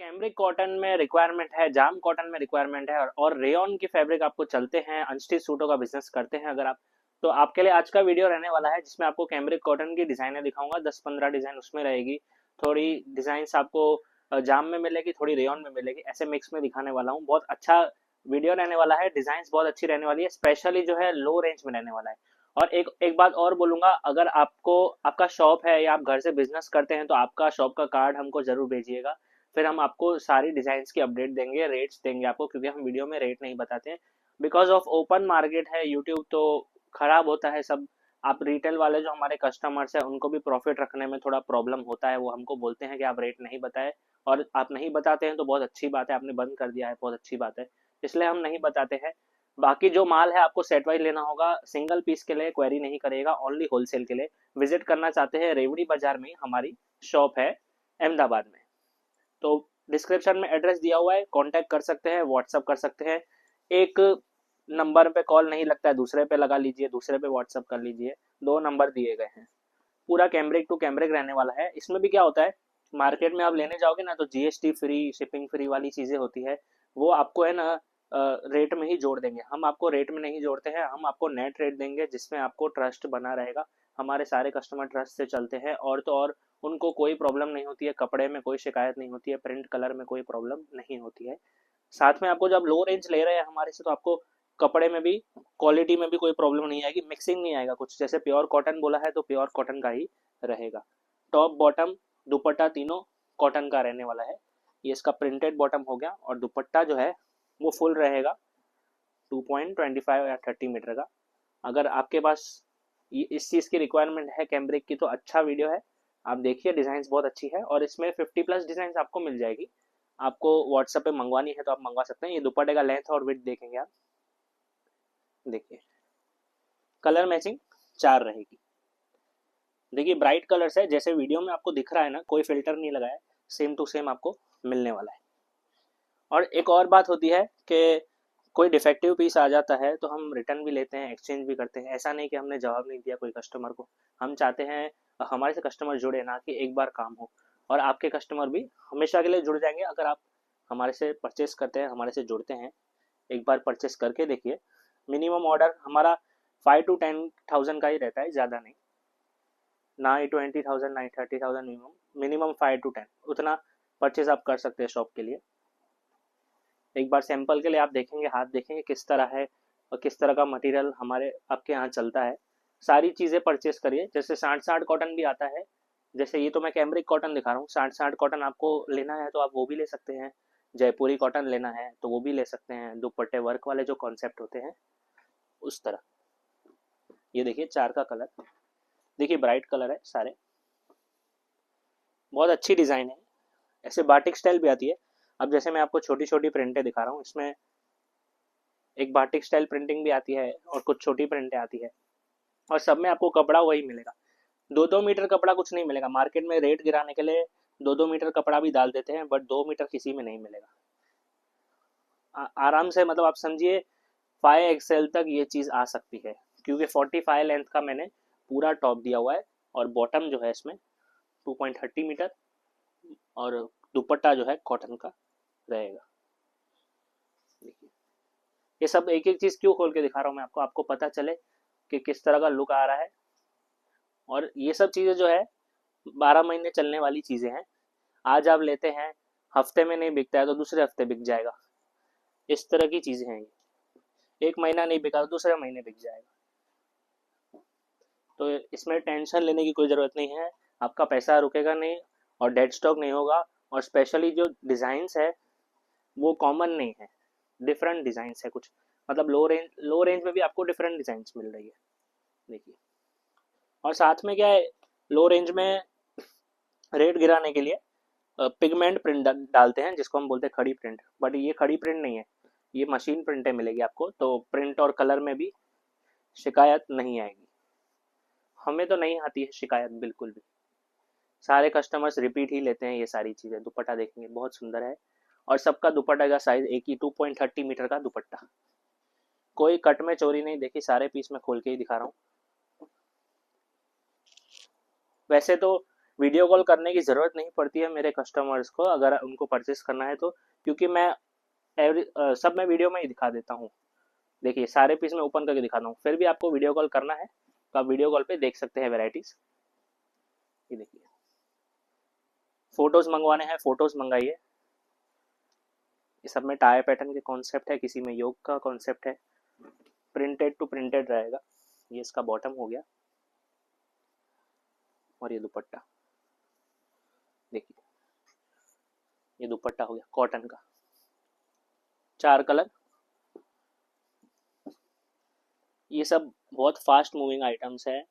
Cambric cotton में requirement है, जाम cotton में रिक्वायरमेंट है, और रेयन की फैब्रिक आपको चलते हैं, अनस्टिच सूटों का बिजनेस करते हैं अगर आप, तो आपके लिए आज का वीडियो रहने वाला है जिसमें आपको कैमरिक कॉटन की डिजाइनें दिखाऊंगा। 10-15 डिजाइन उसमें रहेगी। थोड़ी डिजाइन आपको जाम में मिलेगी, थोड़ी रेयन में मिलेगी, ऐसे मिक्स में दिखाने वाला हूँ। बहुत अच्छा वीडियो रहने वाला है, डिजाइन बहुत अच्छी रहने वाली है, स्पेशली जो है लो रेंज में रहने वाला है। और एक एक बात और बोलूंगा, अगर आपको आपका शॉप है या आप घर से बिजनेस करते हैं तो आपका शॉप का कार्ड हमको जरूर भेजिएगा। फिर हम आपको सारी डिजाइन्स की अपडेट देंगे, रेट्स देंगे आपको, क्योंकि हम वीडियो में रेट नहीं बताते हैं। बिकॉज ऑफ ओपन मार्केट है यूट्यूब, तो खराब होता है सब। आप रिटेल वाले जो हमारे कस्टमर्स हैं उनको भी प्रॉफिट रखने में थोड़ा प्रॉब्लम होता है, वो हमको बोलते हैं कि आप रेट नहीं बताए, और आप नहीं बताते हैं तो बहुत अच्छी बात है, आपने बंद कर दिया है, बहुत अच्छी बात है, इसलिए हम नहीं बताते हैं। बाकी जो माल है आपको सेट वाइज लेना होगा, सिंगल पीस के लिए क्वेरी नहीं करेगा, ओनली होलसेल के लिए विजिट करना चाहते हैं, रेवड़ी बाजार में हमारी शॉप है, अहमदाबाद में। तो डिस्क्रिप्शन में एड्रेस दिया हुआ है, कांटेक्ट कर सकते हैं, व्हाट्सअप कर सकते हैं। एक नंबर पे कॉल नहीं लगता है, दूसरे पे लगा लीजिए, दूसरे पे व्हाट्सअप कर लीजिए, 2 नंबर दिए गए हैं। पूरा कैमरिक टू कैमरिक रहने वाला है। इसमें भी क्या होता है, मार्केट में आप लेने जाओगे ना तो जीएसटी फ्री, शिपिंग फ्री वाली चीजें होती है, वो आपको है ना रेट में ही जोड़ देंगे। हम आपको रेट में नहीं जोड़ते हैं, हम आपको नेट रेट देंगे जिसमें आपको ट्रस्ट बना रहेगा। हमारे सारे कस्टमर ट्रस्ट से चलते हैं, और तो और उनको कोई प्रॉब्लम नहीं होती है, कपड़े में कोई शिकायत नहीं होती है, प्रिंट कलर में कोई प्रॉब्लम नहीं होती है। साथ में आपको जब लो रेंज ले रहे हैं हमारे से, तो आपको कपड़े में भी, क्वालिटी में भी कोई प्रॉब्लम नहीं आएगी, मिक्सिंग नहीं आएगा कुछ। जैसे प्योर कॉटन बोला है तो प्योर कॉटन का ही रहेगा। टॉप बॉटम दुपट्टा तीनों कॉटन का रहने वाला है। ये इसका प्रिंटेड बॉटम हो गया, और दुपट्टा जो है वो फुल रहेगा, 2.25 या 30 मीटर का। अगर आपके पास इस चीज़ की रिक्वायरमेंट है कैमरिक की, तो अच्छा वीडियो है, आप देखिए, डिज़ाइन बहुत अच्छी है, और इसमें 50+ डिज़ाइन आपको मिल जाएगी। आपको व्हाट्सएप पे मंगवानी है तो आप मंगवा सकते हैं। ये दुपट्टे का लेंथ और विड्थ देखेंगे आप, देखिए कलर मैचिंग 4 रहेगी। देखिए ब्राइट कलर्स है, जैसे वीडियो में आपको दिख रहा है ना, कोई फिल्टर नहीं लगाया, सेम टू सेम आपको मिलने वाला है। और एक और बात होती है कि कोई डिफेक्टिव पीस आ जाता है तो हम रिटर्न भी लेते हैं, एक्सचेंज भी करते हैं। ऐसा नहीं कि हमने जवाब नहीं दिया कोई कस्टमर को। हम चाहते हैं हमारे से कस्टमर जुड़े, ना कि एक बार काम हो। और आपके कस्टमर भी हमेशा के लिए जुड़ जाएंगे अगर आप हमारे से परचेस करते हैं, हमारे से जुड़ते हैं। एक बार परचेस करके देखिए। मिनिमम ऑर्डर हमारा 5 to 10,000 का ही रहता है, ज़्यादा नहीं, ना ही 20,000 ना ही 30,000, मिनिमम 5 to 10 उतना परचेज आप कर सकते हैं शॉप के लिए। एक बार सैंपल के लिए आप देखेंगे, हाथ देखेंगे किस तरह है और किस तरह का मटेरियल हमारे आपके यहाँ चलता है। सारी चीज़ें परचेस करिए। जैसे 60-60 कॉटन भी आता है, जैसे ये तो मैं कैमरिक कॉटन दिखा रहा हूँ। 60-60 कॉटन आपको लेना है तो आप वो भी ले सकते हैं। जयपुरी कॉटन लेना है तो वो भी ले सकते हैं, दुपट्टे वर्क वाले जो कॉन्सेप्ट होते हैं उस तरह। ये देखिए 4 का कलर, देखिए ब्राइट कलर है सारे, बहुत अच्छी डिज़ाइन है। ऐसे बाटिक स्टाइल भी आती है। अब जैसे मैं आपको छोटी छोटी प्रिंटें दिखा रहा हूँ, इसमें एक बाटिक स्टाइल प्रिंटिंग भी आती है और कुछ छोटी प्रिंटें आती है, और सब में आपको कपड़ा वही मिलेगा। 2-2 मीटर कपड़ा कुछ नहीं मिलेगा। मार्केट में रेट गिराने के लिए 2-2 मीटर कपड़ा भी डाल देते हैं, बट 2 मीटर किसी में नहीं मिलेगा। आराम से, मतलब आप समझिए 5 XL तक ये चीज़ आ सकती है, क्योंकि 45 लेंथ का मैंने पूरा टॉप दिया हुआ है, और बॉटम जो है इसमें 2.30 मीटर, और दुपट्टा जो है कॉटन का रहेगा। देखिए ये सब एक एक चीज़ क्यों खोल के दिखा रहा हूँ मैं आपको, आपको पता चले कि किस तरह का लुक आ रहा है। और ये सब चीज़ें जो है 12 महीने चलने वाली चीज़ें हैं। आज आप लेते हैं, हफ्ते में नहीं बिकता है तो दूसरे हफ्ते बिक जाएगा, इस तरह की चीज़ें हैं ये। 1 महीना नहीं बिका तो दूसरे महीने बिक जाएगा। तो इसमें टेंशन लेने की कोई ज़रूरत नहीं है, आपका पैसा रुकेगा नहीं, और डेड स्टॉक नहीं होगा। और स्पेशली जो डिज़ाइंस है वो कॉमन नहीं है, डिफरेंट डिज़ाइंस है कुछ, मतलब लो रेंज में भी आपको डिफरेंट डिज़ाइंस मिल रही है, देखिए। और साथ में क्या है, लो रेंज में रेट गिराने के लिए पिगमेंट प्रिंट डालते हैं, जिसको हम बोलते हैं खड़ी प्रिंट। बट ये खड़ी प्रिंट नहीं है, ये मशीन प्रिंटें मिलेगी आपको, तो प्रिंट और कलर में भी शिकायत नहीं आएगी। हमें तो नहीं आती है शिकायत बिल्कुल भी। सारे कस्टमर्स रिपीट ही लेते हैं ये सारी चीज़ें। दुपट्टा देखेंगे बहुत सुंदर है, और सबका दुपट्टा का साइज एक ही, 2.30 मीटर का दुपट्टा। कोई कट में चोरी नहीं, देखी सारे पीस में खोल के ही दिखा रहा हूँ। वैसे तो वीडियो कॉल करने की ज़रूरत नहीं पड़ती है मेरे कस्टमर्स को अगर उनको परचेस करना है तो, क्योंकि मैं सब मैं वीडियो में ही दिखा देता हूँ। देखिए सारे पीस मैं ओपन करके दिखाता हूँ, फिर भी आपको वीडियो कॉल करना है तो आप वीडियो कॉल पे देख सकते हैं वेराइटीज। ये देखिए, फोटोज मंगवाने हैं फोटोज मंगाइए। ये सब में टाई पैटर्न के कॉन्सेप्ट है, किसी में योग का कॉन्सेप्ट है, प्रिंटेड टू प्रिंटेड रहेगा। ये इसका बॉटम हो गया और ये दुपट्टा देखिए, ये दुपट्टा हो गया कॉटन का, 4 कलर। ये सब बहुत फास्ट मूविंग आइटम्स है,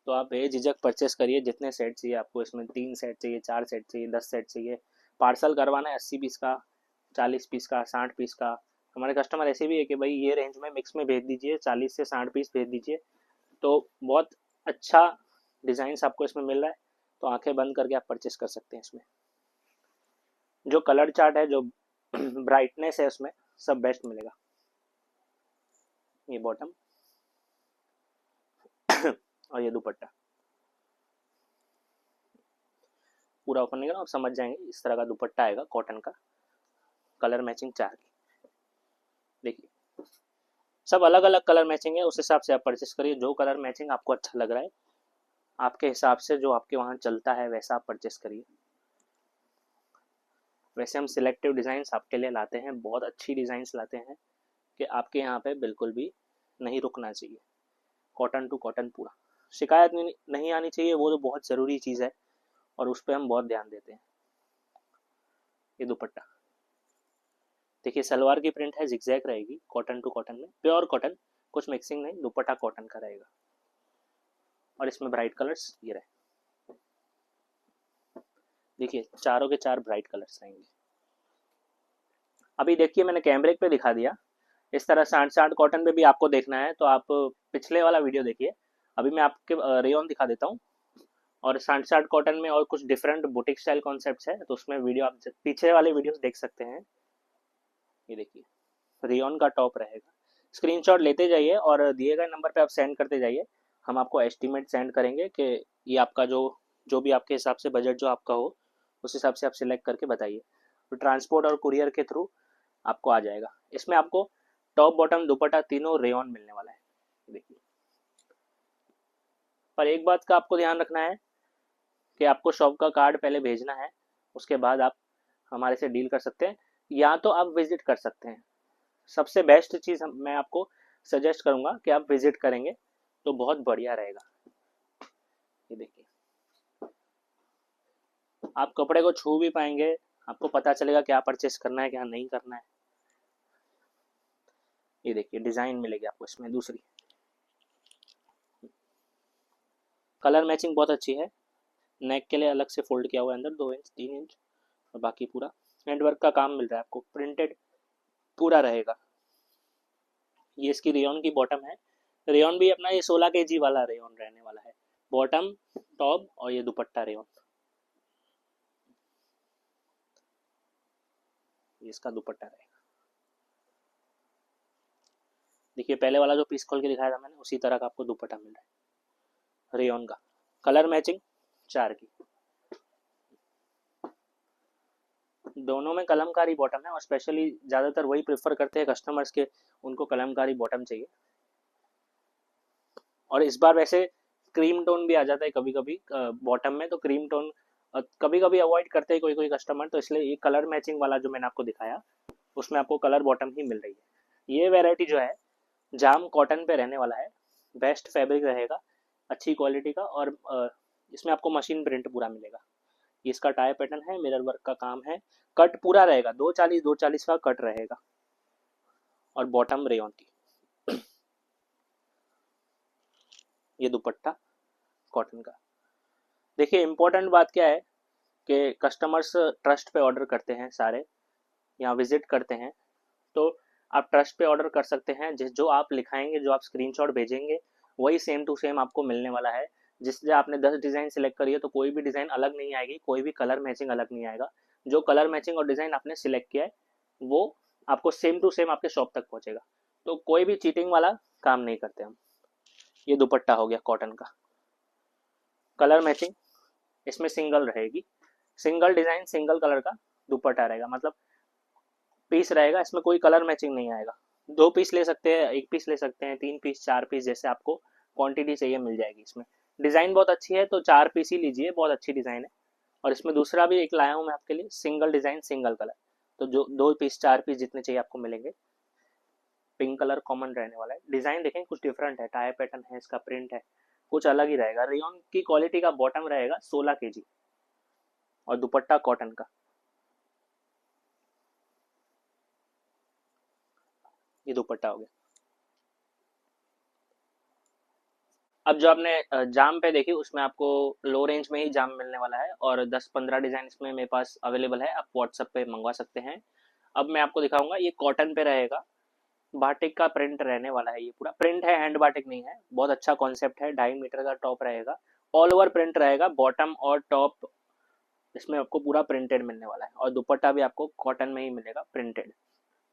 तो आप बेझिझक परचेस करिए। जितने सेट चाहिए आपको, इसमें 3 सेट चाहिए, 4 सेट चाहिए, 10 सेट चाहिए। पार्सल करवाना है 80 पीस का, 40 पीस का, 60 पीस का। हमारे कस्टमर ऐसे भी है कि भाई ये रेंज में मिक्स में भेज दीजिए, 40 से 60 पीस भेज दीजिए। तो बहुत अच्छा डिज़ाइंस आपको इसमें मिल रहा है, तो आंखें बंद करके आप परचेस कर सकते हैं। इसमें जो कलर चार्ट है, जो ब्राइटनेस है, उसमें सब बेस्ट मिलेगा। ये बॉटम और ये दुपट्टा पूरा ओपन नहीं करना, आप समझ जाएंगे। इस तरह का दुपट्टा आएगा कॉटन का, कलर मैचिंग 4 की। देखिए सब अलग अलग कलर मैचिंग है, उस हिसाब से आप परचेस करिए। जो कलर मैचिंग आपको अच्छा लग रहा है, आपके हिसाब से जो आपके वहाँ चलता है वैसा आप परचेस करिए। वैसे हम सिलेक्टिव डिज़ाइंस आपके लिए लाते हैं, बहुत अच्छी डिज़ाइंस लाते हैं कि आपके यहाँ पे बिल्कुल भी नहीं रुकना चाहिए। कॉटन टू कॉटन पूरा, शिकायत नहीं आनी चाहिए, वो तो बहुत ज़रूरी चीज़ है और उस पर हम बहुत ध्यान देते हैं। ये दुपट्टा देखिए, सलवार की प्रिंट है, जिगजैग रहेगी, कॉटन टू कॉटन में, प्योर कॉटन, कुछ मिक्सिंग नहीं। दुपट्टा कॉटन का रहेगा और इसमें ब्राइट कलर्स ये रहे। देखिए चारों के 4 ब्राइट कलर्स रहेंगे। अभी देखिए मैंने कैमरेक पे दिखा दिया, इस तरह 60 कॉटन पे भी आपको देखना है तो आप पिछले वाला वीडियो देखिए। अभी मैं आपके रेयन दिखा देता हूँ, और 60 कॉटन में और कुछ डिफरेंट बुटीक स्टाइल कॉन्सेप्ट्स है, तो उसमें वीडियो आप पीछे वाले वीडियोस देख सकते हैं। ये देखिए रेयन का टॉप रहेगा। स्क्रीनशॉट लेते जाइए और दिए गए नंबर पे आप सेंड करते जाइए। हम आपको एस्टीमेट सेंड करेंगे कि ये आपका जो जो भी आपके हिसाब से बजट जो आपका हो, उस हिसाब से आप सिलेक्ट करके बताइए। तो ट्रांसपोर्ट और कुरियर के थ्रू आपको आ जाएगा। इसमें आपको टॉप बॉटम दुपट्टा तीनों रेयन मिलने वाला है। देखिए, पर एक बात का आपको ध्यान रखना है कि आपको शॉप का कार्ड पहले भेजना है, उसके बाद आप हमारे से डील कर सकते हैं, या तो आप विजिट कर सकते हैं। सबसे बेस्ट चीज़ मैं आपको सजेस्ट करूंगा कि आप विजिट करेंगे तो बहुत बढ़िया रहेगा। ये देखिए, आप कपड़े को छू भी पाएंगे, आपको पता चलेगा क्या परचेस करना है क्या नहीं करना है। ये देखिए डिज़ाइन मिलेगी आपको इसमें दूसरी, कलर मैचिंग बहुत अच्छी है। नेक के लिए अलग से फोल्ड किया हुआ है अंदर 2 इंच 3 इंच, और बाकी पूरा हैंडवर्क का काम मिल रहा है आपको, प्रिंटेड पूरा रहेगा। ये इसकी रेयन की बॉटम है। रेयन भी अपना ये 16 kg वाला रेयन रहने वाला है। बॉटम, टॉप और ये दुपट्टा रेयन, ये इसका दुपट्टा रहेगा। देखिए पहले वाला जो पीस खोल के दिखाया था मैंने, उसी तरह का आपको दुपट्टा मिल रहा है रेयन का, कलर मैचिंग 4 की। दोनों में कलमकारी बॉटम है, और स्पेशली ज़्यादातर वही प्रेफर करते हैं कस्टमर्स के, उनको कलमकारी बॉटम चाहिए। और इस बार वैसे क्रीम टोन भी आ जाता है कभी कभी बॉटम में, तो क्रीम टोन कभी कभी अवॉइड करते हैं कोई कोई कस्टमर, तो इसलिए ये कलर मैचिंग वाला जो मैंने आपको दिखाया, उसमें आपको कलर बॉटम ही मिल रही है। ये वेराइटी जो है जाम कॉटन पे रहने वाला है, बेस्ट फैब्रिक रहेगा, अच्छी क्वालिटी का, और इसमें आपको मशीन प्रिंट पूरा मिलेगा। ये इसका टाई पैटर्न है, मिरर वर्क का काम है, कट पूरा रहेगा, 240 का कट रहेगा, और बॉटम रेयन की। ये दुपट्टा कॉटन का। देखिए इंपॉर्टेंट बात क्या है कि कस्टमर्स ट्रस्ट पे ऑर्डर करते हैं सारे, यहाँ विजिट करते हैं, तो आप ट्रस्ट पे ऑर्डर कर सकते हैं। जिस जो आप लिखाएंगे, जो आप स्क्रीनशॉट भेजेंगे, वही सेम टू सेम आपको मिलने वाला है। जिससे आपने 10 डिज़ाइन सिलेक्ट करी है तो कोई भी डिज़ाइन अलग नहीं आएगी, कोई भी कलर मैचिंग अलग नहीं आएगा। जो कलर मैचिंग और डिज़ाइन आपने सिलेक्ट किया है वो आपको सेम टू सेम आपके शॉप तक पहुँचेगा। तो कोई भी चीटिंग वाला काम नहीं करते हम। ये दुपट्टा हो गया कॉटन का, कलर मैचिंग इसमें सिंगल रहेगी, सिंगल डिजाइन सिंगल कलर का दुपट्टा रहेगा, मतलब पीस रहेगा, इसमें कोई कलर मैचिंग नहीं आएगा। 2 पीस ले सकते हैं, 1 पीस ले सकते हैं, 3 पीस, 4 पीस, जैसे आपको क्वांटिटी चाहिए मिल जाएगी। इसमें डिज़ाइन बहुत अच्छी है, तो 4 पीस ही लीजिए, बहुत अच्छी डिज़ाइन है। और इसमें दूसरा भी एक लाया हूँ मैं आपके लिए, सिंगल डिज़ाइन सिंगल कलर, तो जो 2 पीस 4 पीस जितने चाहिए आपको मिलेंगे। पिंक कलर कॉमन रहने वाला है। डिज़ाइन देखें कुछ डिफरेंट है, टाई पैटर्न है, इसका प्रिंट है, कुछ अलग ही रहेगा। रेयॉन की क्वालिटी का बॉटम रहेगा 16 kg और दुपट्टा कॉटन का। ये दुपट्टा हो गया। अब जो आपने जाम पे देखी उसमें आपको लो रेंज में ही जाम मिलने वाला है, और 10-15 डिज़ाइन इसमें मेरे पास अवेलेबल है, आप व्हाट्सएप पे मंगवा सकते हैं। अब मैं आपको दिखाऊंगा, ये कॉटन पे रहेगा, बाटिक का प्रिंट रहने वाला है। ये पूरा प्रिंट है, हैंड बाटिक नहीं है। बहुत अच्छा कॉन्सेप्ट है, 2.5 मीटर का टॉप रहेगा, ऑल ओवर प्रिंट रहेगा, बॉटम और टॉप इसमें आपको पूरा प्रिंटेड मिलने वाला है। और दुपट्टा भी आपको कॉटन में ही मिलेगा, प्रिंटेड,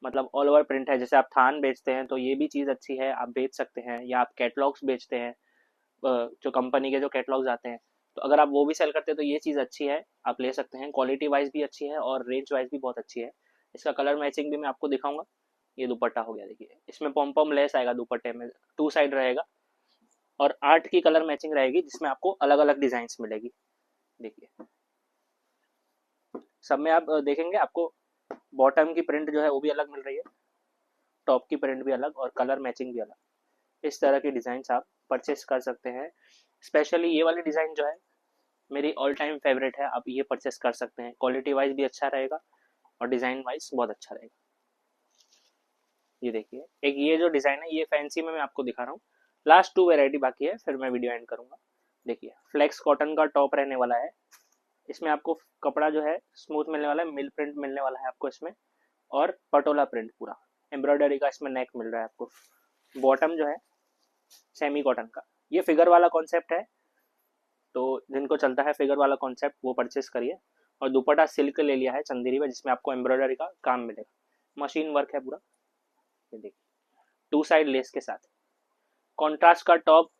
मतलब ऑल ओवर प्रिंट है। जैसे आप थान बेचते हैं तो ये भी चीज़ अच्छी है, आप बेच सकते हैं, या आप कैटलॉग्स बेचते हैं, जो कंपनी के जो कैटलॉग्स आते हैं, तो अगर आप वो भी सेल करते हैं तो ये चीज़ अच्छी है, आप ले सकते हैं। क्वालिटी वाइज भी अच्छी है और रेंज वाइज भी बहुत अच्छी है। इसका कलर मैचिंग भी मैं आपको दिखाऊंगा। ये दुपट्टा हो गया, देखिए इसमें पॉम पॉम लेस आएगा दुपट्टे में, 2 साइड रहेगा, और 8 की कलर मैचिंग रहेगी, जिसमें आपको अलग अलग डिजाइन मिलेगी। देखिए सब में आप देखेंगे आपको बॉटम की प्रिंट जो है वो भी अलग मिल रही है, टॉप की प्रिंट भी अलग, और कलर मैचिंग भी अलग। इस तरह की डिजाइन आप परचेस कर सकते हैं। स्पेशली ये वाली डिजाइन जो है मेरी ऑल टाइम फेवरेट है, आप ये परचेस कर सकते हैं। क्वालिटी वाइज भी अच्छा रहेगा और डिजाइन वाइज बहुत अच्छा रहेगा। ये देखिए एक ये जो डिजाइन है, ये फैंसी में मैं आपको दिखा रहा हूँ। लास्ट 2 वेराइटी बाकी है, फिर मैं वीडियो एंड करूंगा। देखिए फ्लेक्स कॉटन का टॉप रहने वाला है। इसमें आपको कपड़ा जो है स्मूथ मिलने वाला है, मिल प्रिंट मिलने वाला है आपको इसमें, और पटोला प्रिंट पूरा एम्ब्रॉयडरी का इसमें नेक मिल रहा है आपको। बॉटम जो है सेमी कॉटन का, ये फिगर वाला कॉन्सेप्ट है, तो जिनको चलता है फिगर वाला कॉन्सेप्ट वो परचेस करिए। और दुपट्टा सिल्क ले लिया है चंदेरी में, जिसमें आपको एम्ब्रॉयडरी का काम मिलेगा, मशीन वर्क है पूरा। ये देखिए 2 साइड लेस के साथ, कॉन्ट्रास्ट का टॉप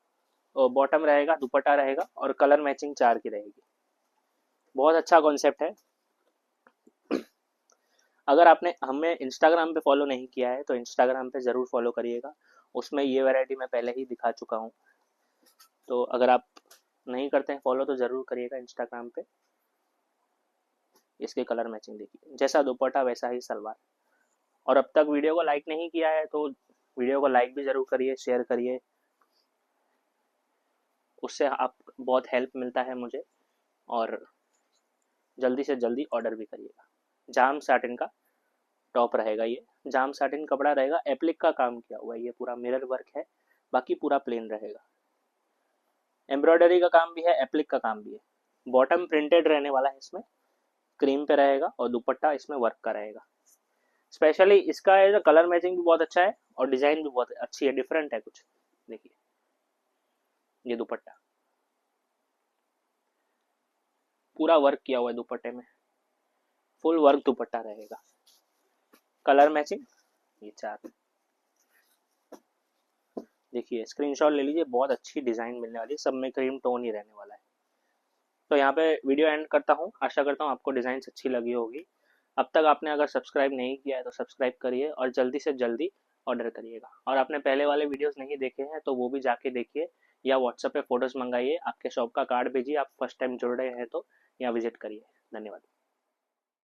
बॉटम रहेगा, दुपट्टा रहेगा, और कलर मैचिंग 4 की रहेगी। बहुत अच्छा कॉन्सेप्ट है। अगर आपने हमें इंस्टाग्राम पे फॉलो नहीं किया है तो इंस्टाग्राम पे ज़रूर फॉलो करिएगा, उसमें ये वैरायटी मैं पहले ही दिखा चुका हूँ। तो अगर आप नहीं करते हैं फॉलो तो ज़रूर करिएगा इंस्टाग्राम पे। इसके कलर मैचिंग देखिए, जैसा दुपट्टा वैसा ही सलवार। और अब तक वीडियो को लाइक नहीं किया है तो वीडियो को लाइक भी ज़रूर करिए, शेयर करिए, उससे आप बहुत हेल्प मिलता है मुझे। और जल्दी से जल्दी ऑर्डर भी करिएगा। जाम साटिन का टॉप रहेगा, ये जाम साटिन कपड़ा रहेगा, एप्लिक का काम किया हुआ है, ये पूरा मिरर वर्क है, बाकी पूरा प्लेन रहेगा। एम्ब्रॉयडरी का काम भी है, एप्लिक का काम भी है। बॉटम प्रिंटेड रहने वाला है, इसमें क्रीम पे रहेगा, और दुपट्टा इसमें वर्क का रहेगा। स्पेशली इसका है जो कलर मैचिंग भी बहुत अच्छा है, और डिजाइन भी बहुत अच्छी है, डिफरेंट है कुछ। देखिए ये दुपट्टा पूरा वर्क किया हुआ है दुपट्टे में, फुल वर्क दुपट्टा रहेगा, कलर मैचिंग ये 4। देखिए स्क्रीनशॉट ले लीजिए, बहुत अच्छी डिजाइन मिलने वाली है, सब में क्रीम टोन ही रहने वाला है। तो यहाँ पे वीडियो एंड करता हूँ, आशा करता हूँ आपको डिजाइन अच्छी लगी होगी। अब तक आपने अगर सब्सक्राइब नहीं किया है तो सब्सक्राइब करिए, और जल्दी से जल्दी ऑर्डर करिएगा। और आपने पहले वाले वीडियोस नहीं देखे हैं तो वो भी जाके देखिए, या व्हाट्सएप पे फोटोज मंगाइए, आपके शॉप का कार्ड भेजिए, आप फर्स्ट टाइम जुड़ रहे हैं तो, या विजिट करिए। धन्यवाद।